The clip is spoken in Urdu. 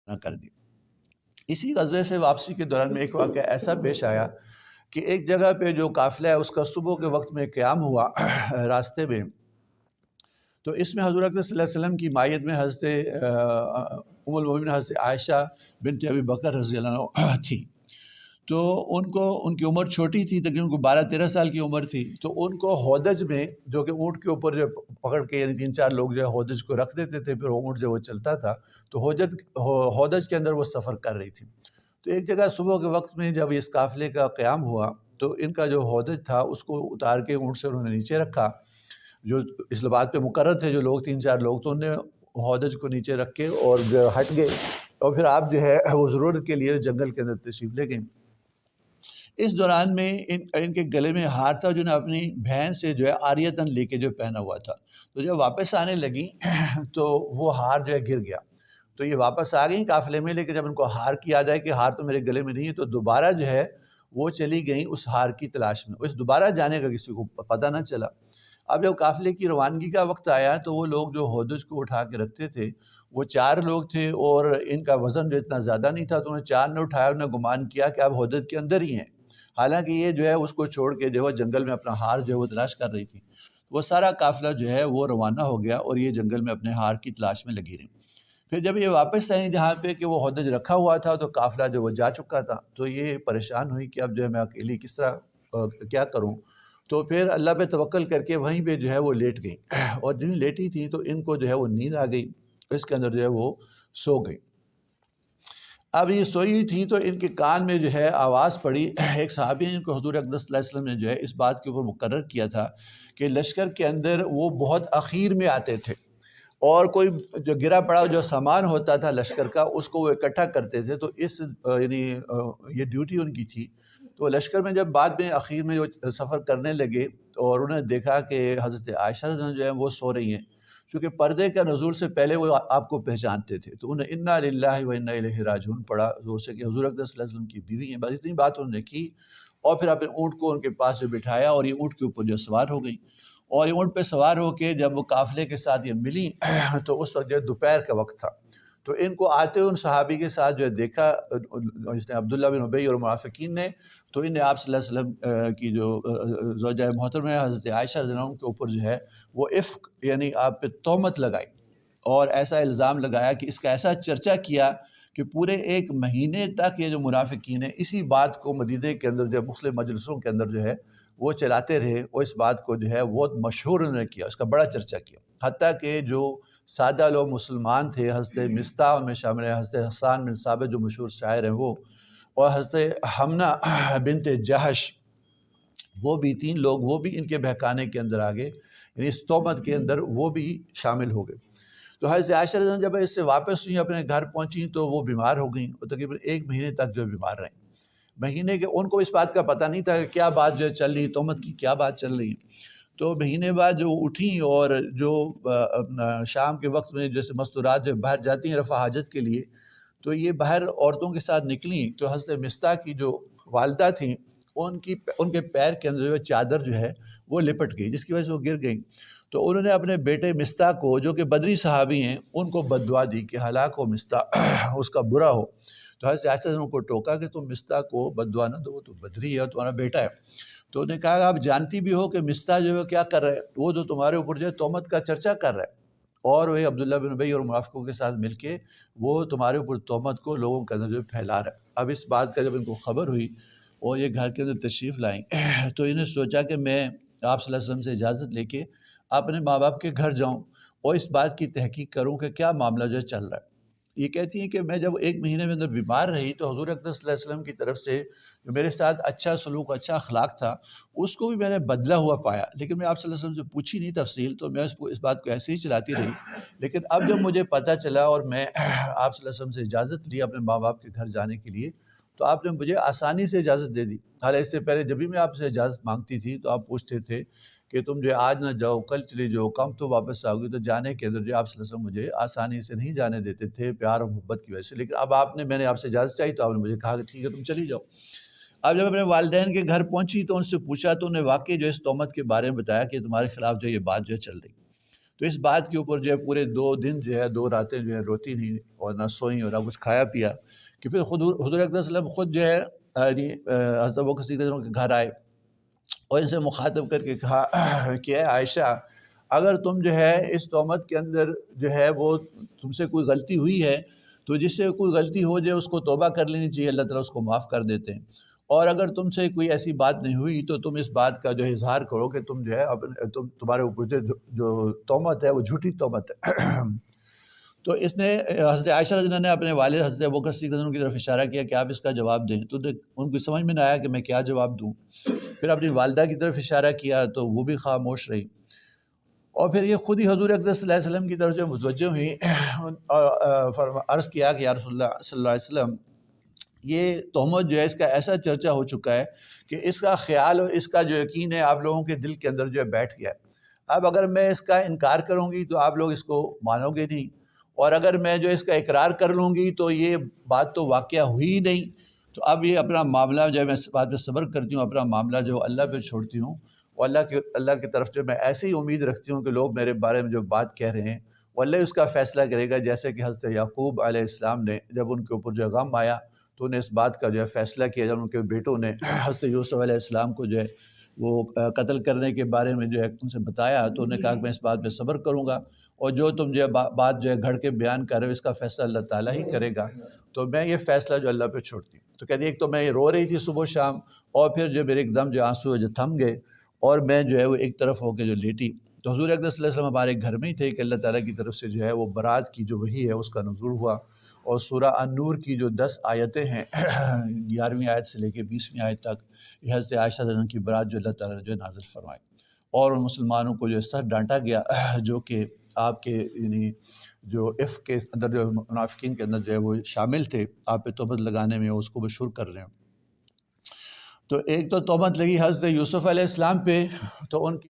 نہ کر دی۔ اسی غزوے سے واپسی کے دوران میں ایک واقعہ ایسا پیش آیا کہ ایک جگہ پہ جو قافلہ ہے اس کا صبح کے وقت میں قیام ہوا راستے میں، تو اس میں حضور اکرم صلی اللہ علیہ وسلم کی مائیت میں حضرت ام المومنین حضرت عائشہ بنت ابی بکر رضی اللہ عنہ تھی۔ تو ان کی عمر چھوٹی تھی، تقریباً ان کو 12-13 سال کی عمر تھی، تو ان کو ہودج میں، جو کہ اونٹ کے اوپر جو پکڑ کے یعنی 3-4 لوگ جو ہے ہودج کو رکھ دیتے تھے، پھر اونٹ جو وہ چلتا تھا، تو ہودج کے اندر وہ سفر کر رہی تھی۔ تو ایک جگہ صبح کے وقت میں جب اس قافلے کا قیام ہوا تو ان کا جو ہودج تھا اس کو اتار کے اونٹ سے انہوں نے نیچے رکھا، جو اس بات پہ مقرر تھے جو لوگ 3-4 لوگ، تو انہوں نے ہودج کو نیچے رکھ کے اور جو ہٹ گئے، اور پھر آپ جو ہے وہ ضرورت کے لیے جنگل کے اندر تشریف لے گئے۔ اس دوران میں ان کے گلے میں ہار تھا جو نے اپنی بہن سے جو ہے عاریتاً لے کے جو پہنا ہوا تھا، تو جب واپس آنے لگی تو وہ ہار جو ہے گر گیا، تو یہ واپس آ گئیں قافلے میں، لیکن جب ان کو ہار کی یاد آئی کہ ہار تو میرے گلے میں نہیں ہے، تو دوبارہ جو ہے وہ چلی گئیں اس ہار کی تلاش میں، اس دوبارہ جانے کا کسی کو پتہ نہ چلا۔ اب جب قافلے کی روانگی کا وقت آیا تو وہ لوگ جو ہودج کو اٹھا کے رکھتے تھے وہ 4 لوگ تھے، اور ان کا وزن جو اتنا زیادہ نہیں تھا، تو انہیں 4 نے اٹھایا، انہوں نے گمان کیا کہ اب ہودج کے اندر ہی ہیں، حالانکہ یہ جو ہے اس کو چھوڑ کے جو ہے جنگل میں اپنا ہار جو ہے وہ تلاش کر رہی تھی۔ وہ سارا قافلہ جو ہے وہ روانہ ہو گیا اور یہ جنگل میں اپنے ہار کی تلاش میں لگی رہی۔ پھر جب یہ واپس آئیں جہاں پہ کہ وہ ہودج رکھا ہوا تھا تو قافلہ جو وہ جا چکا تھا، تو یہ پریشان ہوئی کہ اب جو ہے میں اکیلی کس طرح کیا کروں، تو پھر اللہ پہ توکل کر کے وہیں پہ جو ہے وہ لیٹ گئی، اور جو لیٹی تھی تو ان کو جو ہے وہ نیند آ گئی، اس کے اندر جو ہے وہ سو گئی۔ اب یہ سوئی تھی تو ان کے کان میں جو ہے آواز پڑی، ایک صحابی ہیں کو حضور اقدس صلی اللہ علیہ وسلم نے جو ہے اس بات کے اوپر مقرر کیا تھا کہ لشکر کے اندر وہ بہت اخیر میں آتے تھے، اور کوئی جو گرا پڑا جو سامان ہوتا تھا لشکر کا اس کو وہ اکٹھا کرتے تھے، تو اس یعنی یہ ڈیوٹی ان کی تھی۔ تو لشکر میں جب بعد میں اخیر میں جو سفر کرنے لگے اور انہوں نے دیکھا کہ حضرت عائشہ رضی اللہ عنہا جو ہے وہ سو رہی ہیں، چونکہ پردے کا نزول سے پہلے وہ آپ کو پہچانتے تھے، تو انہیں انا للہ و انا الیہ راجعون پڑھا زور سے کہ حضور اقدس صلی اللہ علیہ وسلم کی بیوی ہیں، بس اتنی بات انہوں نے کی، اور پھر اپنے اونٹ کو ان کے پاس جو بٹھایا اور یہ اونٹ کے اوپر جو سوار ہو گئی، اور یہ اونٹ پہ سوار ہو کے جب وہ قافلے کے ساتھ یہ ملی تو اس وقت جو ہے دوپہر کا وقت تھا، تو ان کو آتے ہوئے ان صحابی کے ساتھ جو ہے دیکھا اس نے عبداللہ بن ابی اور منافقین نے، تو انہیں آپ صلی اللہ علیہ وسلم کی جو زوجہ محترمہ ہے حضرت عائشہ رضی اللہ عنہا کے اوپر جو ہے وہ افک یعنی آپ پہ تہمت لگائی، اور ایسا الزام لگایا کہ اس کا ایسا چرچا کیا کہ پورے 1 مہینے تک یہ جو منافقین ہیں اسی بات کو مدینے کے اندر جو ہے مختلف مجلسوں کے اندر جو ہے وہ چلاتے رہے، اور اس بات کو جو ہے بہت مشہور انہوں نے کیا، اس کا بڑا چرچا کیا، حتیٰ کہ جو سادہ لوگ مسلمان تھے، حضرت مصطح میں شامل ہیں، حضرت حسان بن ثابت جو مشہور شاعر ہیں وہ، اور حضرت حمنہ بنت جہش، وہ بھی 3 لوگ وہ بھی ان کے بہکانے کے اندر آگے، یعنی اس تہمت کے اندر وہ بھی شامل ہو گئے۔ تو حضرت عائشہ رضی اللہ عنہا جب اس سے واپس ہوئیں اپنے گھر پہنچیں تو وہ بیمار ہو گئیں، اور تقریباً 1 مہینے تک جو بیمار رہیں۔ مہینے کے ان کو اس بات کا پتہ نہیں تھا کہ کیا بات جو ہے چل رہی، تہمت کی کیا بات چل رہی ہے۔ تو مہینے بعد جو اٹھیں اور جو اپنا شام کے وقت میں جیسے مستورات جو باہر جاتی ہیں رفع حاجت کے لیے، تو یہ باہر عورتوں کے ساتھ نکلیں تو حضرت مصطح کی جو والدہ تھیں ان کے پیر کے اندر جو ہے چادر جو ہے وہ لپٹ گئی، جس کی وجہ سے وہ گر گئیں۔ تو انہوں نے اپنے بیٹے مصطح کو جو کہ بدری صحابی ہیں ان کو بددعا دی کہ ہلاک ہو مصطح، اس کا برا ہو۔ تو حضرت عائشہ نے ان کو ٹوکا کہ تم مصطح کو بددعا نہ دو، تو بدری ہے اور تمہارا بیٹا ہے۔ تو انہوں نے کہا کہ آپ جانتی بھی ہو کہ مصطح جو ہے کیا کر رہا ہے، وہ جو تمہارے اوپر جو ہے تہمت کا چرچا کر رہا ہے، اور وہ عبداللہ بن ابی اور منافقوں کے ساتھ مل کے وہ تمہارے اوپر تہمت کو لوگوں کے اندر جو پھیلا رہا ہے۔ اب اس بات کا جب ان کو خبر ہوئی اور یہ گھر کے اندر تشریف لائیں تو انہیں سوچا کہ میں آپ صلی اللہ علیہ وسلم سے اجازت لے کے اپنے ماں باپ کے گھر جاؤں اور اس بات کی تحقیق کروں کہ کیا معاملہ جو ہے چل رہا ہے۔ یہ کہتی ہیں کہ میں جب 1 مہینے میں اندر بیمار رہی تو حضور اقدس صلی اللہ علیہ وسلم کی طرف سے جو میرے ساتھ اچھا سلوک اچھا اخلاق تھا اس کو بھی میں نے بدلا ہوا پایا، لیکن میں آپ صلی اللہ علیہ وسلم سے پوچھی نہیں تفصیل، تو میں اس بات کو ایسے ہی چلاتی رہی۔ لیکن اب جب مجھے پتہ چلا اور میں آپ صلی اللہ علیہ وسلم سے اجازت لی اپنے ماں باپ کے گھر جانے کے لیے، تو آپ نے مجھے آسانی سے اجازت دے دی۔ حالانکہ اس سے پہلے جب بھی میں آپ سے اجازت مانگتی تھی تو آپ پوچھتے تھے کہ تم جو آج نہ جاؤ، کل چلی جاؤ، کم تو واپس آؤ گی، تو جانے کے اندر جو آپ صلی اللہ علیہ وسلم مجھے آسانی سے نہیں جانے دیتے تھے پیار اور محبت کی وجہ سے۔ لیکن اب میں نے آپ سے اجازت چاہی تو آپ نے مجھے کہا کہ ٹھیک ہے تم چلی جاؤ۔ اب جب اپنے والدین کے گھر پہنچی تو ان سے پوچھا تو انہیں واقعی جو اس تہمت کے بارے میں بتایا کہ تمہارے خلاف جو یہ بات جو ہے چل رہی۔ تو اس بات کے اوپر جو ہے پورے 2 دن جو ہے 2 راتیں جو ہے روتی نہیں اور نہ سوئیں اور نہ کچھ کھایا پیا، کہ پھر حضور اکرم صلی اللہ علیہ وسلم خود جو ہے حضرت ابوبکر صدیق رضی اللہ عنہ کے گھر آئے اور ان سے مخاطب کر کے کہا کہ اے عائشہ، اگر تم جو ہے اس تہمت کے اندر جو ہے وہ تم سے کوئی غلطی ہوئی ہے تو جس سے کوئی غلطی ہو جائے اس کو توبہ کر لینی چاہیے، اللہ تعالیٰ اس کو معاف کر دیتے ہیں، اور اگر تم سے کوئی ایسی بات نہیں ہوئی تو تم اس بات کا جو ہے اظہار کرو کہ تم جو ہے تمہارے اوپر جو تہمت ہے وہ جھوٹی تہمت ہے۔ تو اس نے حضرت عائشہ رضی اللہ عنہا نے اپنے والد حضرت ابوبکر صدیق رضی اللہ عنہ کی طرف اشارہ کیا کہ آپ اس کا جواب دیں، تو ان کو سمجھ میں نہ آیا کہ میں کیا جواب دوں۔ پھر اپنی والدہ کی طرف اشارہ کیا تو وہ بھی خاموش رہی، اور پھر یہ خود ہی حضور اقدس صلی اللہ علیہ وسلم کی طرف جو متوجہ ہوئی اور عرض کیا کہ یا رسول اللہ صلی اللہ علیہ وسلم، یہ تہمت جو ہے اس کا ایسا چرچا ہو چکا ہے کہ اس کا خیال اور اس کا جو یقین ہے آپ لوگوں کے دل کے اندر جو ہے بیٹھ گیا ہے۔ اب اگر میں اس کا انکار کروں گی تو آپ لوگ اس کو مانو گے نہیں، اور اگر میں جو اس کا اقرار کر لوں گی تو یہ بات تو واقعہ ہوئی ہی نہیں، تو اب یہ اپنا معاملہ جو ہے میں اس بات پہ صبر کرتی ہوں، اپنا معاملہ جو اللہ پہ چھوڑتی ہوں، اور اللہ کی طرف جو میں ایسی ہی امید رکھتی ہوں کہ لوگ میرے بارے میں جو بات کہہ رہے ہیں وہ اللہ اس کا فیصلہ کرے گا، جیسے کہ حضرت یعقوب علیہ السلام نے جب ان کے اوپر جو غم آیا تو انہیں اس بات کا جو ہے فیصلہ کیا، جب ان کے بیٹوں نے حضرت یوسف علیہ السلام کو جو ہے وہ قتل کرنے کے بارے میں جو ہے ان سے بتایا، تو انہوں نے کہا کہ میں اس بات پہ صبر کروں گا، اور جو تم جو ہے بات جو ہے گھڑ کے بیان کر رہے ہو اس کا فیصلہ اللہ تعالیٰ ہی کرے گا، تو میں یہ فیصلہ جو اللہ پہ چھوڑتی ہوں۔ تو کہتی ایک تو میں رو رہی تھی صبح و شام، اور پھر جو میرے ایک دم جو آنسو جو تھم گئے اور میں جو ہے وہ ایک طرف ہو کے جو لیٹی، تو حضور اقدس صلی اللہ علیہ وسلم ہمارے گھر میں ہی تھے کہ اللہ تعالیٰ کی طرف سے جو ہے وہ برات کی جو وحی ہے اس کا نزول ہوا، اور سورہ النور کی جو 10 آیتیں ہیں 11ویں آیت سے لے کے 20ویں آیت تک، یہ حضرت عائشہ رضی اللہ عنہا کی برات جو اللہ تعالیٰ نے جو ہے نازل فرمائی، اور ان مسلمانوں کو جو سخت ڈانٹا گیا جو کہ آپ کے یعنی جو عفق کے اندر جو منافقین کے اندر جو ہے وہ شامل تھے، آپ پہ تہمت لگانے میں اس کو مشہور کر رہے ہیں۔ تو ایک تو تہمت لگی حضرت یوسف علیہ السلام پہ، تو ان کی